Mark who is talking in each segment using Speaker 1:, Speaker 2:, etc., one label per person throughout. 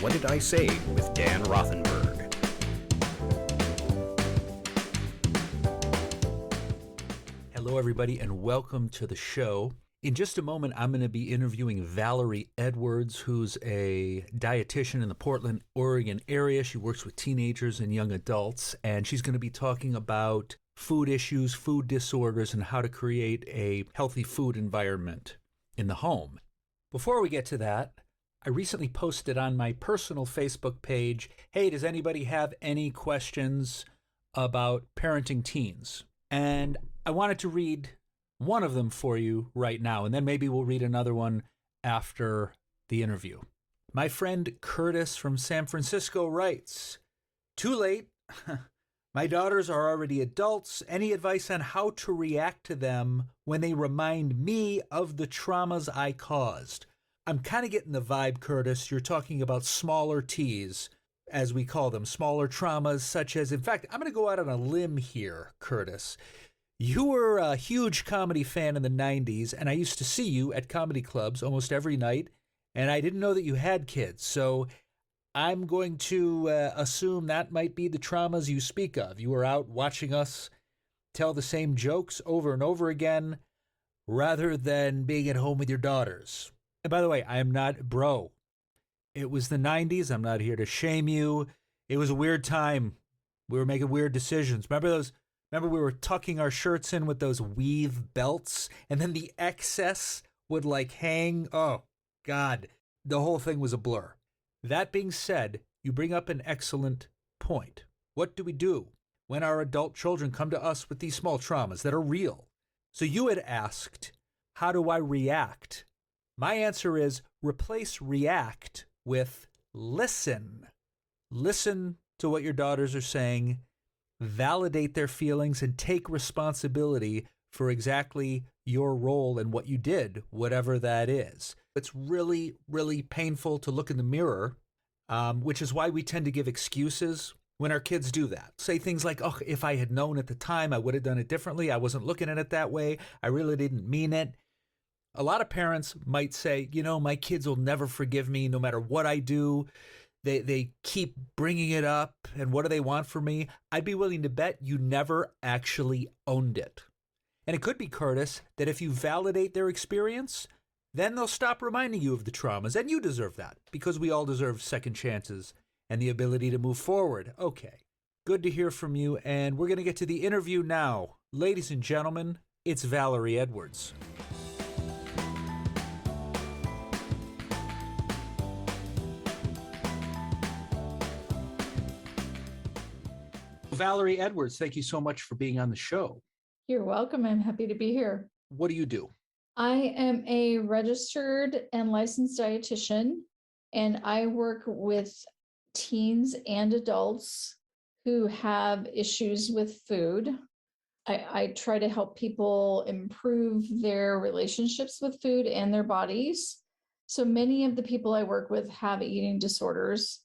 Speaker 1: What Did I Say with Dan Rothenberg.
Speaker 2: Hello, everybody, and welcome to the show. In just a moment, I'm going to be interviewing Valerie Edwards, who's a dietitian in the Portland, Oregon area. She works with teenagers and young adults, and she's going to be talking about food issues, food disorders, and how to create a healthy food environment in the home. Before we get to that, I recently posted on my personal Facebook page, hey, does anybody have any questions about parenting teens? And I wanted to read one of them for you right now, and then maybe we'll read another one after the interview. My friend Curtis from San Francisco writes, "Too late. My daughters are already adults. Any advice on how to react to them when they remind me of the traumas I caused?" I'm kind of getting the vibe, Curtis. You're talking about smaller T's, as we call them, smaller traumas such as, in fact, I'm going to go out on a limb here, Curtis. You were a huge comedy fan in the 90s, and I used to see you at comedy clubs almost every night, and I didn't know that you had kids, so I'm going to assume that might be the traumas you speak of. You were out watching us tell the same jokes over and over again, rather than being at home with your daughters. And by the way, I am not bro. It was the 90s. I'm not here to shame you. It was a weird time. We were making weird decisions. Remember we were tucking our shirts in with those weave belts, and then the excess would hang. Oh, God. The whole thing was a blur. That being said, you bring up an excellent point. What do we do when our adult children come to us with these small traumas that are real? So you had asked, how do I react? My answer is replace react with listen. Listen to what your daughters are saying, validate their feelings, and take responsibility for exactly your role in what you did, whatever that is. It's really, really painful to look in the mirror, which is why we tend to give excuses when our kids do that. Say things like, oh, if I had known at the time, I would have done it differently. I wasn't looking at it that way. I really didn't mean it. A lot of parents might say, my kids will never forgive me no matter what I do. They keep bringing it up, and what do they want from me? I'd be willing to bet you never actually owned it. And it could be, Curtis, that if you validate their experience, then they'll stop reminding you of the traumas, and you deserve that, because we all deserve second chances and the ability to move forward. Okay, good to hear from you, and we're going to get to the interview now. Ladies and gentlemen, it's Valerie Edwards. Valerie Edwards, thank you so much for being on the show.
Speaker 3: You're welcome. I'm happy to be here.
Speaker 2: What do you do?
Speaker 3: I am a registered and licensed dietitian, and I work with teens and adults who have issues with food. I try to help people improve their relationships with food and their bodies. So many of the people I work with have eating disorders,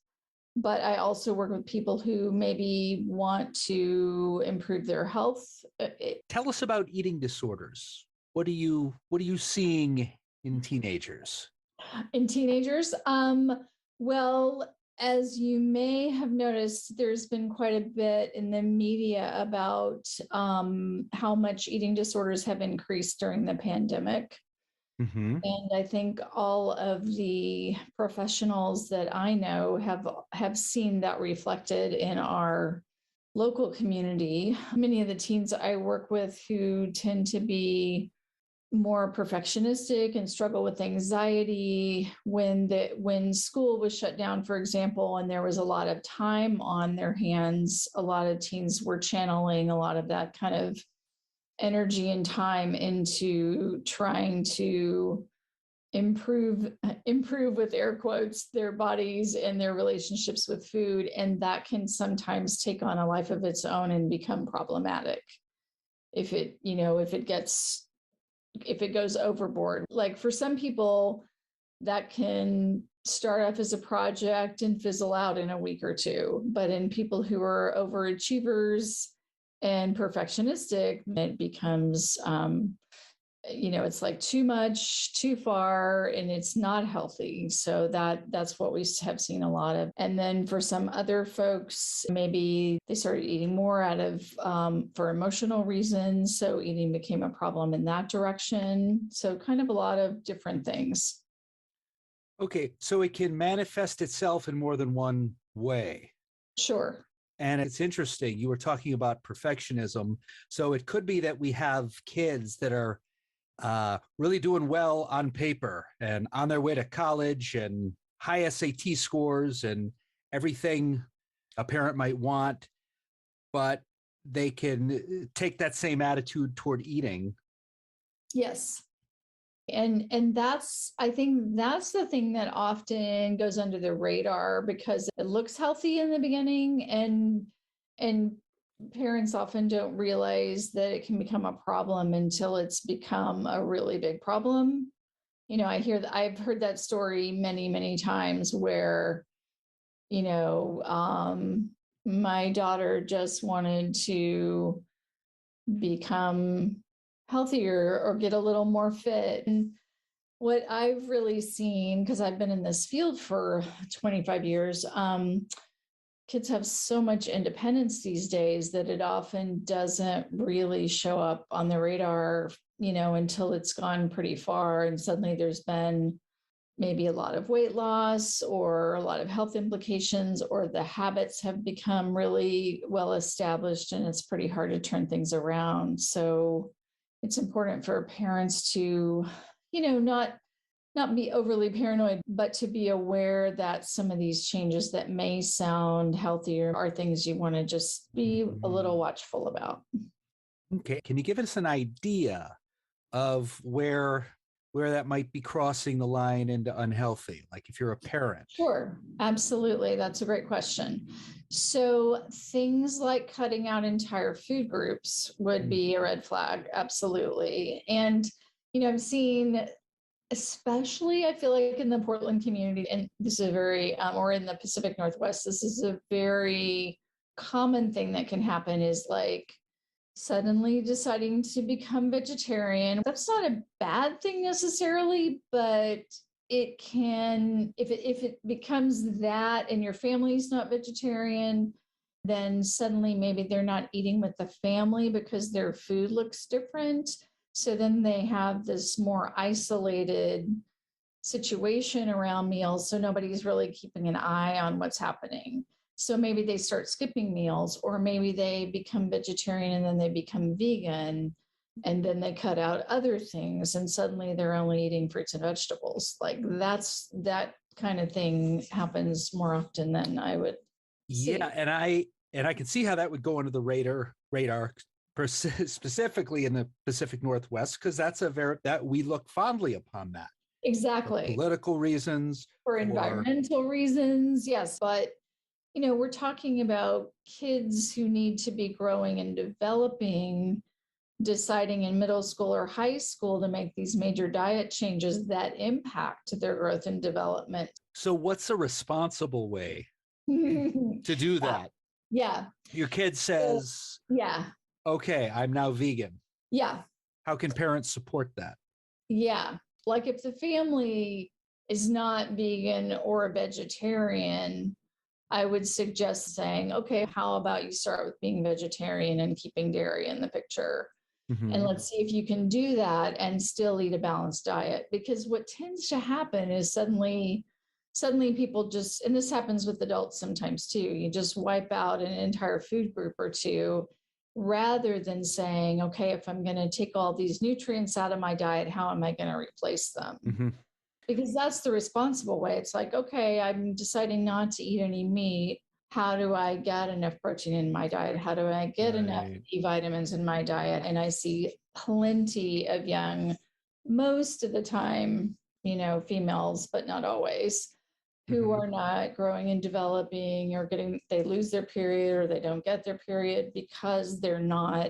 Speaker 3: but I also work with people who maybe want to improve their health.
Speaker 2: Tell us about eating disorders. What are you seeing in teenagers?
Speaker 3: In teenagers, well, as you may have noticed, there's been quite a bit in the media about how much eating disorders have increased during the pandemic.
Speaker 2: Mm-hmm.
Speaker 3: And I think all of the professionals that I know have seen that reflected in our local community. Many of the teens I work with who tend to be more perfectionistic and struggle with anxiety when school was shut down, for example, and there was a lot of time on their hands, a lot of teens were channeling a lot of that kind of energy and time into trying to improve with air quotes their bodies and their relationships with food, and that can sometimes take on a life of its own and become problematic if it goes overboard. Like for some people, that can start off as a project and fizzle out in a week or two, but in people who are overachievers and perfectionistic, it becomes it's like too much, too far, and it's not healthy. So that's what we have seen a lot of. And then for some other folks, maybe they started eating more out of for emotional reasons. So eating became a problem in that direction. So kind of a lot of different things.
Speaker 2: Okay, so it can manifest itself in more than one way.
Speaker 3: Sure.
Speaker 2: And it's interesting. You were talking about perfectionism. So it could be that we have kids that are really doing well on paper and on their way to college and high SAT scores and everything a parent might want, but they can take that same attitude toward eating.
Speaker 3: Yes. And that's, I think that's the thing that often goes under the radar because it looks healthy in the beginning, and parents often don't realize that it can become a problem until it's become a really big problem. I've heard that story many, many times where, my daughter just wanted to become healthier or get a little more fit. And what I've really seen, because I've been in this field for 25 years, kids have so much independence these days that it often doesn't really show up on the radar, until it's gone pretty far. And suddenly there's been maybe a lot of weight loss or a lot of health implications, or the habits have become really well established and it's pretty hard to turn things around. So it's important for parents to, not be overly paranoid, but to be aware that some of these changes that may sound healthier are things you want to just be a little watchful about.
Speaker 2: Okay. Can you give us an idea of where that might be crossing the line into unhealthy, like if you're a parent?
Speaker 3: Sure, absolutely. That's a great question. So things like cutting out entire food groups would be a red flag, absolutely. And, I'm seeing, especially I feel like in the Portland community, and this is or in the Pacific Northwest, this is a very common thing that can happen, is like suddenly deciding to become vegetarian. That's not a bad thing necessarily, but it can, if it becomes that and your family's not vegetarian, then suddenly maybe they're not eating with the family because their food looks different. So then they have this more isolated situation around meals. So nobody's really keeping an eye on what's happening. So maybe they start skipping meals, or maybe they become vegetarian and then they become vegan, and then they cut out other things and suddenly they're only eating fruits and vegetables. Like that kind of thing happens more often than I would see.
Speaker 2: Yeah, and I can see how that would go under the radar specifically in the Pacific Northwest, because that we look fondly upon that.
Speaker 3: Exactly.
Speaker 2: For political reasons.
Speaker 3: For environmental reasons, yes. But we're talking about kids who need to be growing and developing, deciding in middle school or high school to make these major diet changes that impact their growth and development.
Speaker 2: So what's a responsible way to do that?
Speaker 3: Yeah.
Speaker 2: Your kid says,
Speaker 3: yeah,
Speaker 2: okay, I'm now vegan.
Speaker 3: Yeah.
Speaker 2: How can parents support that?
Speaker 3: Yeah. Like if the family is not vegan or a vegetarian, I would suggest saying, okay, how about you start with being vegetarian and keeping dairy in the picture? Mm-hmm. And let's see if you can do that and still eat a balanced diet. Because what tends to happen is suddenly people just, and this happens with adults sometimes too, you just wipe out an entire food group or two, rather than saying, okay, if I'm going to take all these nutrients out of my diet, how am I going to replace them? Mm-hmm. Because that's the responsible way. It's like, okay, I'm deciding not to eat any meat. How do I get enough protein in my diet? How do I get enough B vitamins in my diet? And I see plenty of young, most of the time, females, but not always, who are not growing and developing, or they lose their period, or they don't get their period because they're not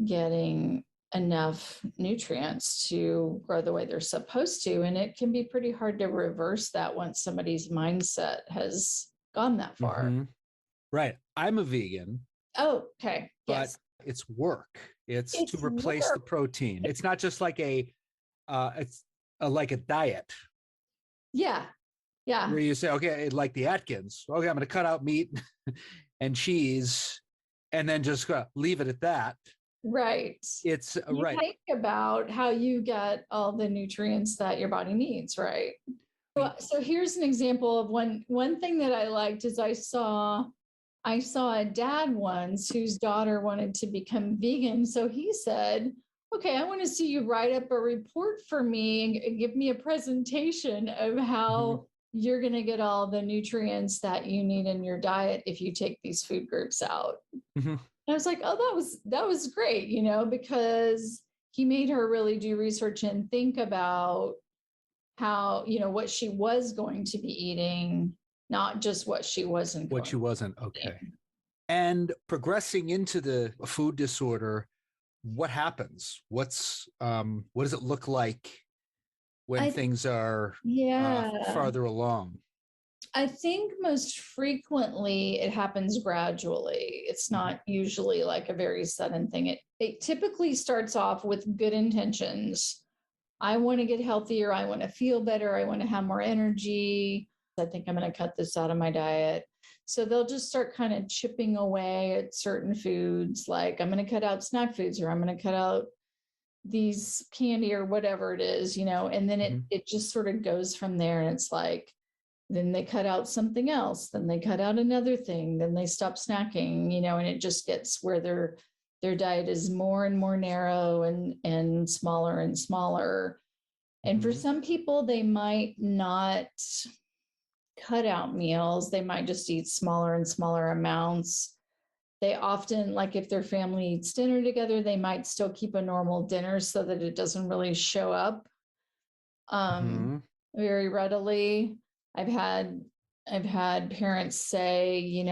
Speaker 3: getting enough nutrients to grow the way they're supposed to. And it can be pretty hard to reverse that once somebody's mindset has gone that far.
Speaker 2: Mm-hmm. Right. I'm a vegan.
Speaker 3: Oh, okay.
Speaker 2: But it's work. It's to replace the protein. It's not just like a it's like a diet
Speaker 3: Yeah. Yeah.
Speaker 2: where you say, okay, like the Atkins, okay, I'm going to cut out meat and cheese and then just leave it at that.
Speaker 3: Right.
Speaker 2: It's
Speaker 3: You
Speaker 2: right.
Speaker 3: think about how you get all the nutrients that your body needs, right? So here's an example of one thing that I liked is I saw a dad once whose daughter wanted to become vegan. So he said, okay, I want to see you write up a report for me and give me a presentation of how you're going to get all the nutrients that you need in your diet if you take these food groups out. And I was like, oh, that was great, because he made her really do research and think about how, what she was going to be eating, not just what she wasn't.
Speaker 2: What she wasn't. Okay. And progressing into the food disorder, what happens? What does it look like when things are farther along?
Speaker 3: I think most frequently it happens gradually. It's not usually like a very sudden thing. It typically starts off with good intentions. I want to get healthier. I want to feel better. I want to have more energy. I think I'm going to cut this out of my diet. So they'll just start kind of chipping away at certain foods, like I'm going to cut out snack foods, or I'm going to cut out these candy or whatever it is, and then it just sort of goes from there. And it's like, then they cut out something else, then they cut out another thing, then they stop snacking, and it just gets where their diet is more and more narrow and smaller and smaller. And for some people, they might not cut out meals. They might just eat smaller and smaller amounts. They often, like if their family eats dinner together, they might still keep a normal dinner so that it doesn't really show up very readily. I've had parents say,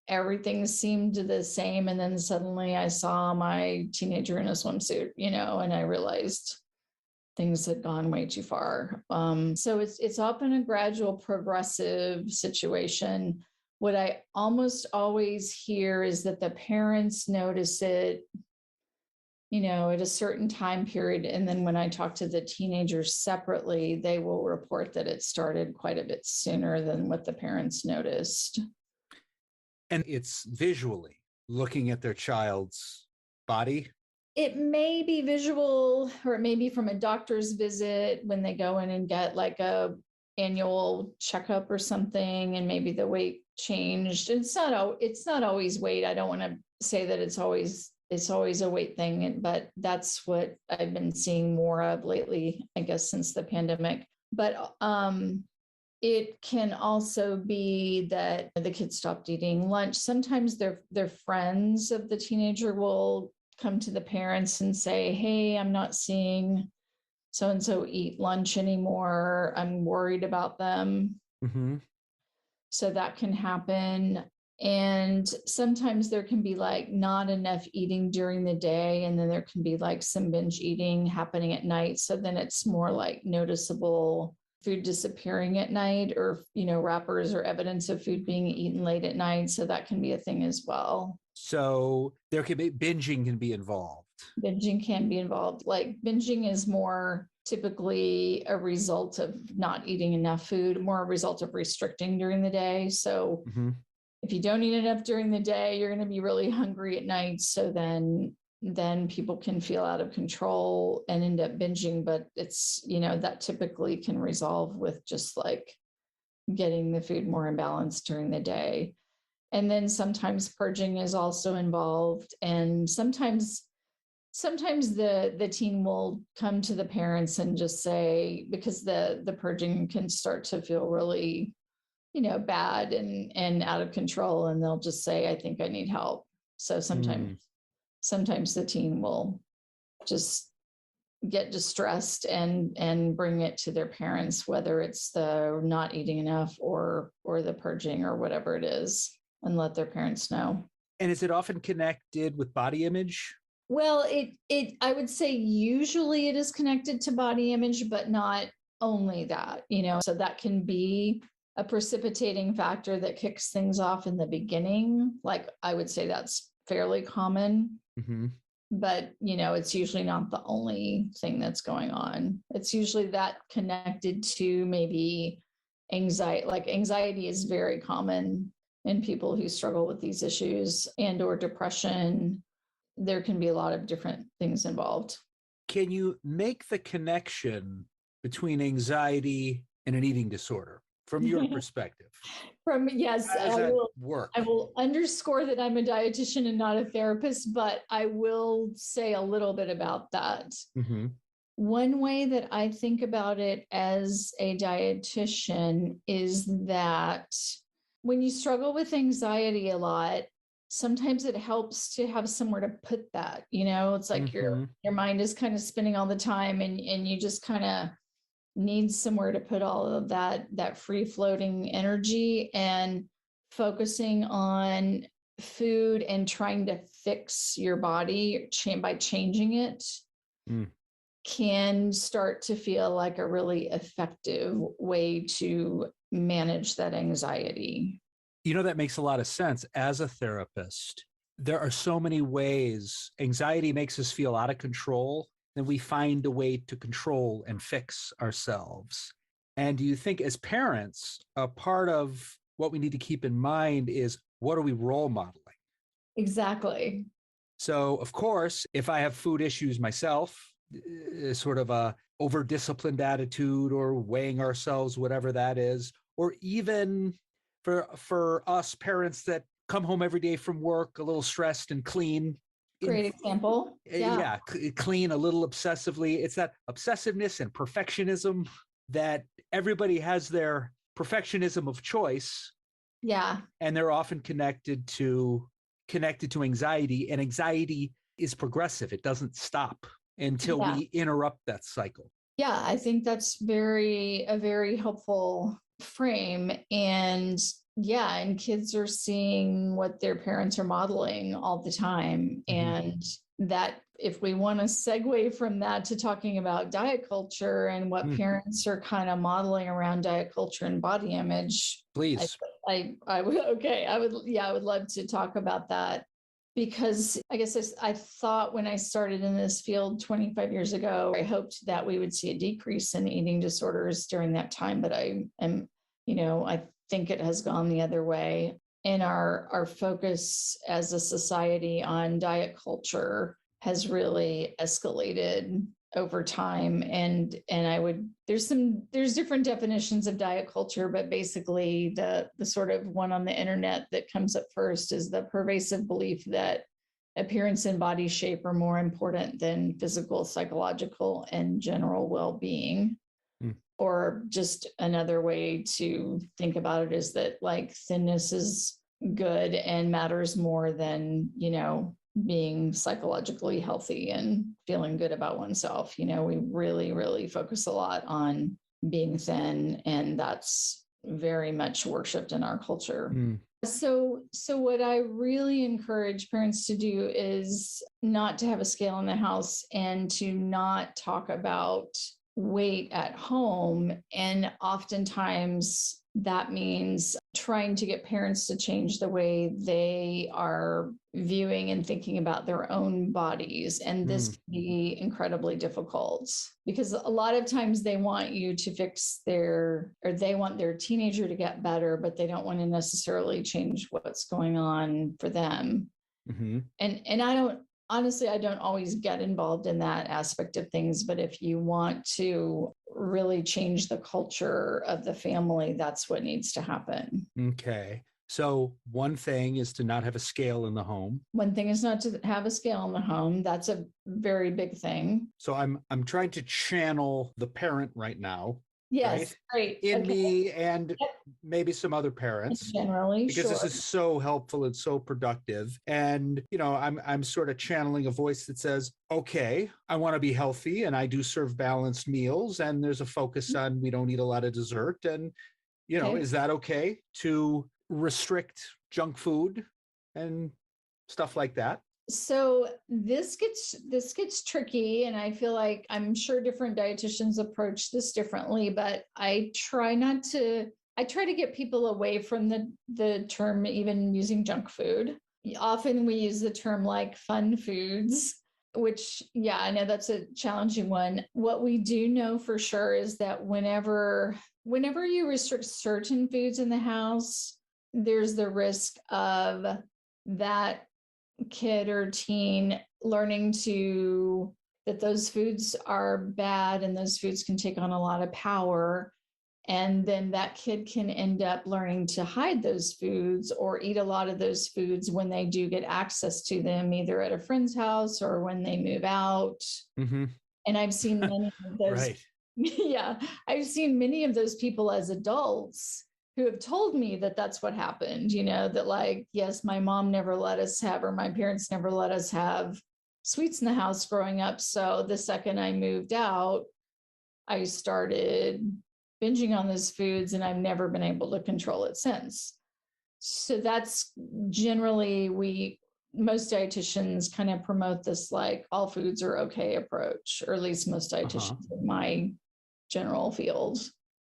Speaker 3: everything seemed the same. And then suddenly I saw my teenager in a swimsuit, and I realized things had gone way too far. So it's often a gradual, progressive situation. What I almost always hear is that the parents notice it, at a certain time period. And then when I talk to the teenagers separately, they will report that it started quite a bit sooner than what the parents noticed.
Speaker 2: And it's visually looking at their child's body.
Speaker 3: It may be visual, or it may be from a doctor's visit when they go in and get like a annual checkup or something, and maybe the weight changed. It's not always weight. I don't want to say that it's always a weight thing, but that's what I've been seeing more of lately, I guess, since the pandemic. But it can also be that the kids stopped eating lunch. Sometimes their friends of the teenager will come to the parents and say, hey, I'm not seeing so-and-so eat lunch anymore. I'm worried about them. So that can happen. And sometimes there can be like not enough eating during the day. And then there can be like some binge eating happening at night. So then it's more like noticeable food disappearing at night, or, wrappers or evidence of food being eaten late at night. So that can be a thing as well.
Speaker 2: So there can be binging can be involved.
Speaker 3: Binging can be involved. Like binging is more typically a result of not eating enough food, more a result of restricting during the day. So if you don't eat enough during the day, you're going to be really hungry at night. So then people can feel out of control and end up binging. But it's, that typically can resolve with just like getting the food more in balance during the day. And then sometimes purging is also involved. And sometimes the teen will come to the parents and just say, because the purging can start to feel really, bad and out of control. And they'll just say, I think I need help. So sometimes the teen will just get distressed and bring it to their parents, whether it's the not eating enough or the purging or whatever it is, and let their parents know.
Speaker 2: And is it often connected with body image?
Speaker 3: Well, I would say usually it is connected to body image, but not only that, so that can be a precipitating factor that kicks things off in the beginning. Like I would say that's fairly common. but it's usually not the only thing that's going on. It's usually that connected to maybe anxiety. Like anxiety is very common in people who struggle with these issues, and or depression. There can be a lot of different things involved.
Speaker 2: Can you make the connection between anxiety and an eating disorder from your perspective?
Speaker 3: Yes,
Speaker 2: How does that work?
Speaker 3: I will underscore that I'm a dietitian and not a therapist, but I will say a little bit about that.
Speaker 2: Mm-hmm.
Speaker 3: One way that I think about it as a dietitian is that when you struggle with anxiety a lot, sometimes it helps to have somewhere to put that. It's like your mind is kind of spinning all the time, and you just kind of need somewhere to put all of that free floating energy, and focusing on food and trying to fix your body by changing it can start to feel like a really effective way to manage that anxiety.
Speaker 2: That makes a lot of sense. As a therapist, there are so many ways anxiety makes us feel out of control, then we find a way to control and fix ourselves. And do you think as parents, a part of what we need to keep in mind is, what are we role modeling?
Speaker 3: Exactly.
Speaker 2: So, of course, if I have food issues myself, sort of a over-disciplined attitude or weighing ourselves, whatever that is, or even for us parents that come home every day from work a little stressed and clean.
Speaker 3: Great example.
Speaker 2: Yeah, clean a little obsessively. It's that obsessiveness and perfectionism that everybody has their perfectionism of choice.
Speaker 3: Yeah.
Speaker 2: And they're often connected to anxiety, and anxiety is progressive. It doesn't stop until we interrupt that cycle.
Speaker 3: Yeah, I think that's a very helpful frame. And kids are seeing what their parents are modeling all the time. And that, if we want to segue from that to talking about diet culture and what parents are kind of modeling around diet culture and body image,
Speaker 2: please.
Speaker 3: I would love to talk about that, because I guess I thought when I started in this field 25 years ago, I hoped that we would see a decrease in eating disorders during that time, but I think it has gone the other way. And our focus as a society on diet culture has really escalated over time. And there's different definitions of diet culture, but basically the sort of one on the internet that comes up first is the pervasive belief that appearance and body shape are more important than physical, psychological, and general well-being. Or just another way to think about it is that like thinness is good and matters more than, being psychologically healthy and feeling good about oneself. We really, really focus a lot on being thin, and that's very much worshipped in our culture. So what I really encourage parents to do is not to have a scale in the house, and to not talk about weight at home. And oftentimes that means trying to get parents to change the way they are viewing and thinking about their own bodies. And this can be incredibly difficult, because a lot of times they want you to they want their teenager to get better, but they don't want to necessarily change what's going on for them. And I don't always get involved in that aspect of things, but if you want to really change the culture of the family, that's what needs to happen.
Speaker 2: Okay. So one thing is to not have a scale in the home.
Speaker 3: One thing is not to have a scale in the home. That's a very big thing.
Speaker 2: So I'm trying to channel the parent right now.
Speaker 3: Yes,
Speaker 2: right?
Speaker 3: great.
Speaker 2: In me and maybe some other parents.
Speaker 3: Generally,
Speaker 2: because this is so helpful and so productive. And, I'm sort of channeling a voice that says, okay, I want to be healthy, and I do serve balanced meals, and there's a focus on we don't eat a lot of dessert. And, is that okay to restrict junk food and stuff like that?
Speaker 3: So this gets tricky, and I feel like I'm sure different dietitians approach this differently, but I try to get people away from the term even using junk food. Often we use the term like fun foods, which, yeah, I know that's a challenging one. What we do know for sure is that whenever you restrict certain foods in the house, there's the risk of that kid or teen learning that those foods are bad and those foods can take on a lot of power. And then that kid can end up learning to hide those foods or eat a lot of those foods when they do get access to them, either at a friend's house or when they move out.
Speaker 2: Mm-hmm.
Speaker 3: And I've seen many of those.
Speaker 2: Right.
Speaker 3: Yeah, I've seen many of those people as adults who have told me that that's what happened, that like, yes, my mom never let us have, or my parents never let us have sweets in the house growing up. So the second I moved out, I started binging on those foods and I've never been able to control it since. So that's generally most dietitians kind of promote this like all foods are okay approach, or at least most dietitians in my general field.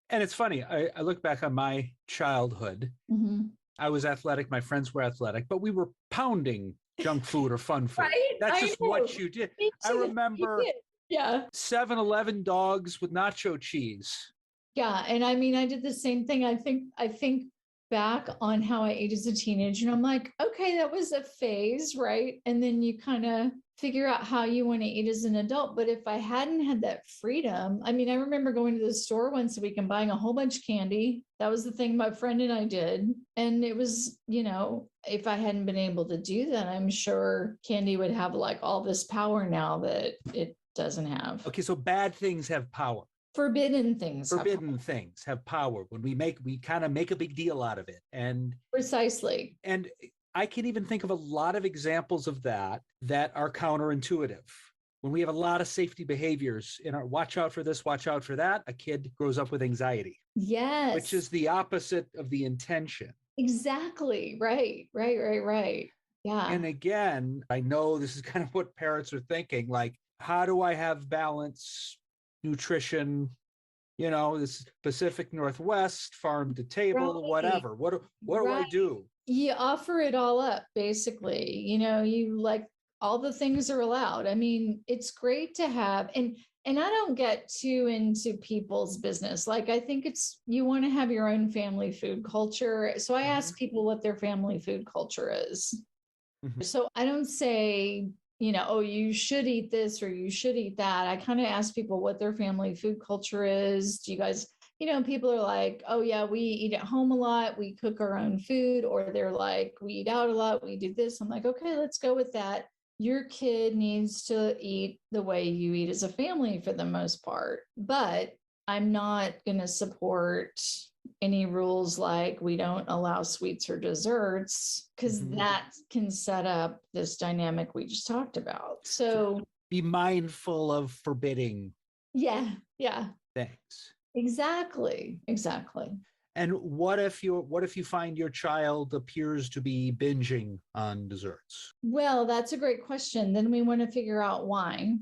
Speaker 2: And it's funny, I look back on my childhood.
Speaker 3: Mm-hmm.
Speaker 2: I was athletic, my friends were athletic, but we were pounding junk food or fun food.
Speaker 3: Right?
Speaker 2: That's just what you did. I remember 7-Eleven dogs with nacho cheese.
Speaker 3: Yeah. And I mean, I did the same thing. I think back on how I ate as a teenager, and I'm like, okay, that was a phase, right? And then you kind of figure out how you want to eat as an adult. But if I hadn't had that freedom, I mean, I remember going to the store once a week and buying a whole bunch of candy. That was the thing my friend and I did. And it was, if I hadn't been able to do that, I'm sure candy would have like all this power now that it doesn't have.
Speaker 2: Okay, so bad things have power.
Speaker 3: Forbidden things
Speaker 2: have power when we kind of make a big deal out of it. And
Speaker 3: precisely.
Speaker 2: And I can even think of a lot of examples of that are counterintuitive. When we have a lot of safety behaviors in our watch out for this, watch out for that, a kid grows up with anxiety.
Speaker 3: Yes.
Speaker 2: Which is the opposite of the intention.
Speaker 3: Exactly. Right. Yeah.
Speaker 2: And again, I know this is kind of what parents are thinking, like, how do I have balance? Nutrition, this Pacific Northwest, farm to table,
Speaker 3: right.
Speaker 2: Whatever. What do I do?
Speaker 3: You offer it all up, basically. You like all the things are allowed. I mean, it's great to have, and I don't get too into people's business. Like, I think you want to have your own family food culture. So I ask people what their family food culture is. Mm-hmm. So I don't say, oh, you should eat this or you should eat that. I kind of ask people what their family food culture is. Do you guys, people are like, oh yeah, we eat at home a lot. We cook our own food. Or they're like, we eat out a lot. We do this. I'm like, okay, let's go with that. Your kid needs to eat the way you eat as a family for the most part. But I'm not going to support any rules like we don't allow sweets or desserts, because that can set up this dynamic we just talked about. So
Speaker 2: be mindful of forbidding.
Speaker 3: Yeah.
Speaker 2: Things.
Speaker 3: Exactly.
Speaker 2: And what if you find your child appears to be binging on desserts?
Speaker 3: Well, that's a great question. Then we want to figure out why.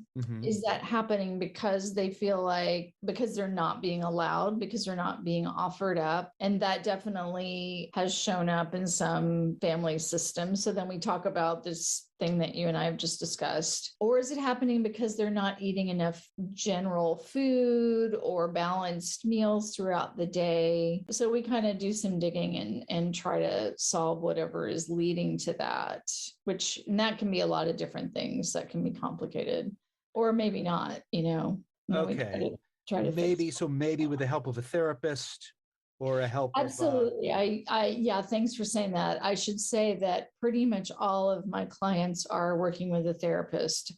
Speaker 3: Is that happening because they feel like, because they're not being allowed, because they're not being offered up? And that definitely has shown up in some family systems. So then we talk about this thing that you and I have just discussed. Or is it happening because they're not eating enough general food or balanced meals throughout the day? So we kind of do some digging and try to solve whatever is leading to that, and that can be a lot of different things that can be complicated, or maybe not,
Speaker 2: Okay.
Speaker 3: Try to
Speaker 2: maybe with the help of a therapist or a help.
Speaker 3: Absolutely. Yeah, thanks for saying that. I should say that pretty much all of my clients are working with a therapist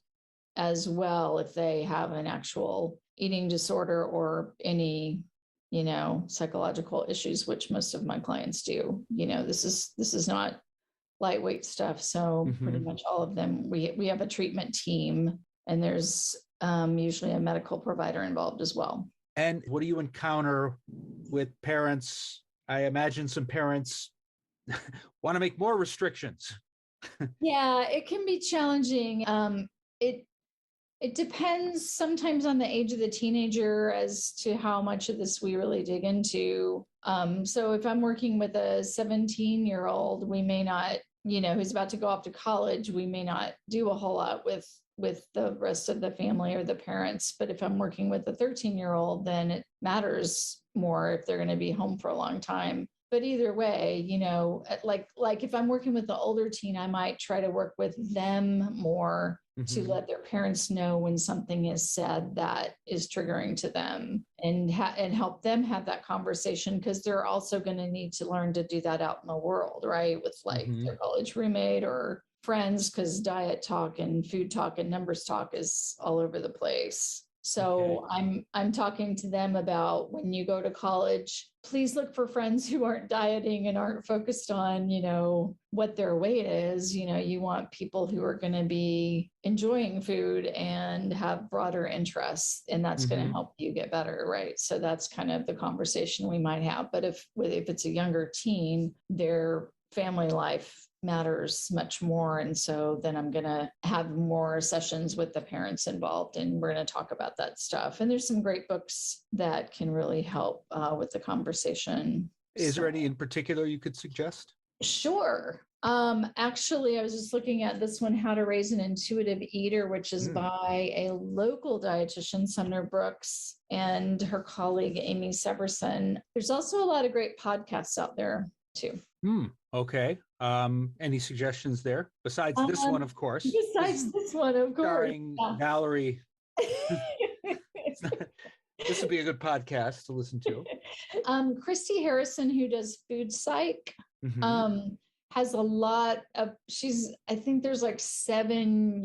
Speaker 3: as well, if they have an actual eating disorder or any, psychological issues, which most of my clients do. This is not lightweight stuff. So pretty much all of them, we have a treatment team, and there's usually a medical provider involved as well.
Speaker 2: And what do you encounter with parents? I imagine some parents want to make more restrictions.
Speaker 3: Yeah, it can be challenging. It depends sometimes on the age of the teenager as to how much of this we really dig into. So if I'm working with a 17-year-old, we may not, who's about to go off to college, we may not do a whole lot with with the rest of the family or the parents. But if I'm working with a 13-year-old, then it matters more if they're going to be home for a long time. But either way, like if I'm working with the older teen, I might try to work with them more to let their parents know when something is said that is triggering to them, and help them have that conversation, because they're also going to need to learn to do that out in the world, right? With like their college roommate or friends, because diet talk and food talk and numbers talk is all over the place. So I'm talking to them about, when you go to college, please look for friends who aren't dieting and aren't focused on, what their weight is. You want people who are going to be enjoying food and have broader interests, and that's going to help you get better, right? So that's kind of the conversation we might have. But if it's a younger teen, their family life matters much more. And so then I'm going to have more sessions with the parents involved, and we're going to talk about that stuff. And there's some great books that can really help with the conversation.
Speaker 2: Is there any in particular you could suggest?
Speaker 3: Sure. Actually, I was just looking at this one, How to Raise an Intuitive Eater, which is by a local dietitian, Sumner Brooks, and her colleague, Amy Severson. There's also a lot of great podcasts out there too.
Speaker 2: Okay. Any suggestions there besides this one, of course?
Speaker 3: Besides this one, of course.
Speaker 2: Starring Valerie. This would be a good podcast to listen to.
Speaker 3: Christy Harrison, who does Food Psych, has a lot of, I think there's like 7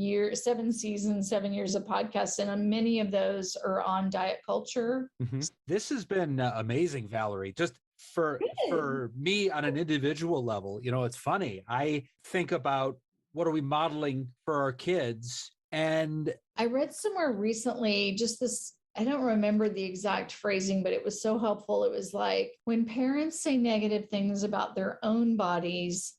Speaker 3: seasons, 7 years of podcasts, and many of those are on diet culture.
Speaker 2: This has been amazing, Valerie. Just for me on an individual level, it's funny. I think about, what are we modeling for our kids? And
Speaker 3: I read somewhere recently, just this, I don't remember the exact phrasing, but it was so helpful. It was like, when parents say negative things about their own bodies,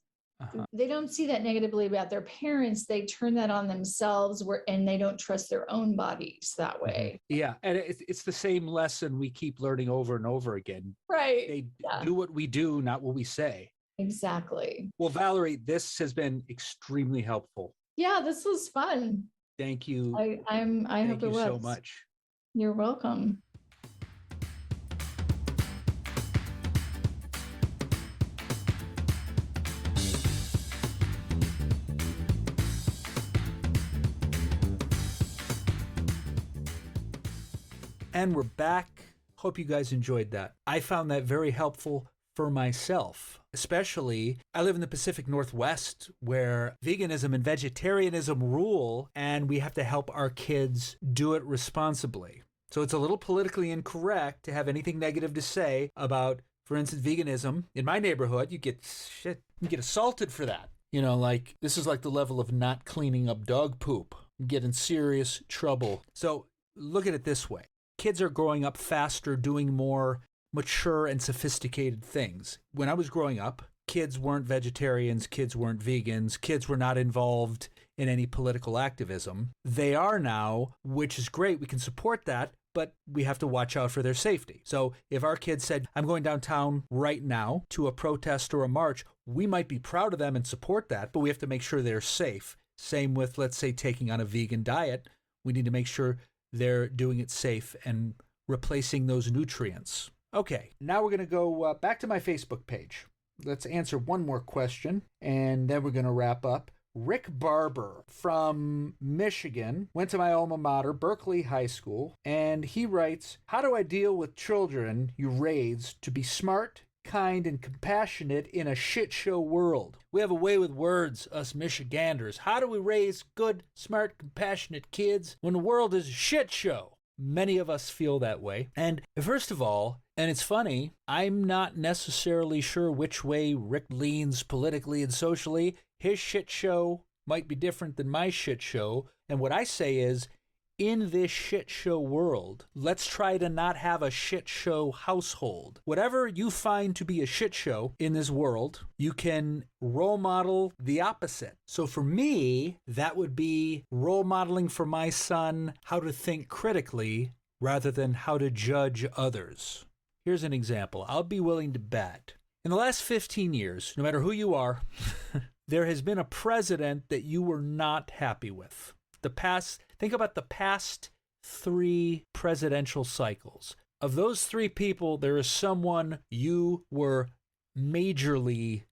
Speaker 3: they don't see that negatively about their parents. They turn that on themselves, and they don't trust their own bodies that way.
Speaker 2: Yeah. And it's the same lesson we keep learning over and over again.
Speaker 3: Right.
Speaker 2: They do what we do, not what we say.
Speaker 3: Exactly.
Speaker 2: Well, Valerie, this has been extremely helpful.
Speaker 3: Yeah, this was fun.
Speaker 2: Thank you.
Speaker 3: I hope it was.
Speaker 2: Thank you so much.
Speaker 3: You're welcome.
Speaker 2: And we're back. Hope you guys enjoyed that. I found that very helpful for myself. Especially, I live in the Pacific Northwest, where veganism and vegetarianism rule, and we have to help our kids do it responsibly. So it's a little politically incorrect to have anything negative to say about, for instance, veganism. In my neighborhood, you get assaulted for that. Like, this is like the level of not cleaning up dog poop. You get in serious trouble. So look at it this way. Kids are growing up faster, doing more mature and sophisticated things. When I was growing up, kids weren't vegetarians, kids weren't vegans, kids were not involved in any political activism. They are now, which is great. We can support that, but we have to watch out for their safety. So if our kids said, I'm going downtown right now to a protest or a march, we might be proud of them and support that, but we have to make sure they're safe. Same with, let's say, taking on a vegan diet. We need to make sure they're doing it safe and replacing those nutrients. Okay, now we're going to go back to my Facebook page. Let's answer one more question, and then we're going to wrap up. Rick Barber from Michigan went to my alma mater, Berkeley High School, and he writes, how do I deal with children you raise to be smart, kind, and compassionate in a shit show world? We have a way with words, us Michiganders. How do we raise good, smart, compassionate kids when the world is a shit show? Many of us feel that way. And first of all, and it's funny, I'm not necessarily sure which way Rick leans politically and socially. His shit show might be different than my shit show. And what I say is, in this shit show world, let's try to not have a shit show household. Whatever you find to be a shit show in this world, you can role model the opposite. So for me, that would be role modeling for my son how to think critically rather than how to judge others. Here's an example. I'll be willing to bet. In the last 15 years, no matter who you are, there has been a president that you were not happy with. Think about the past 3 presidential cycles. Of those 3 people, there is someone you were majorly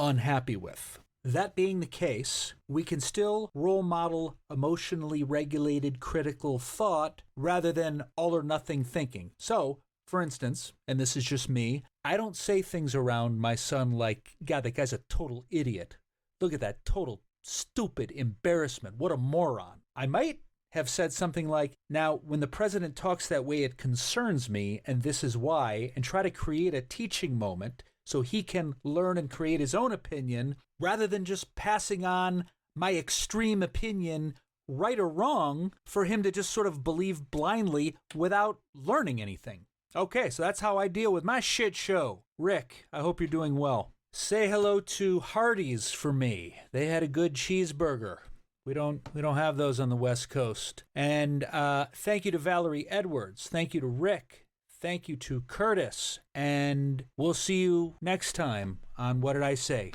Speaker 2: unhappy with. That being the case, we can still role model emotionally regulated critical thought rather than all or nothing thinking. So, for instance, and this is just me, I don't say things around my son like, God, that guy's a total idiot. Look at that total stupid embarrassment. What a moron. I might have said something like, now, when the president talks that way, it concerns me, and this is why, and try to create a teaching moment so he can learn and create his own opinion rather than just passing on my extreme opinion, right or wrong, for him to just sort of believe blindly without learning anything. Okay, so that's how I deal with my shit show. Rick, I hope you're doing well. Say hello to Hardee's for me. They had a good cheeseburger. We don't have those on the West Coast. And thank you to Valerie Edwards. Thank you to Rick. Thank you to Curtis. And we'll see you next time on What Did I Say?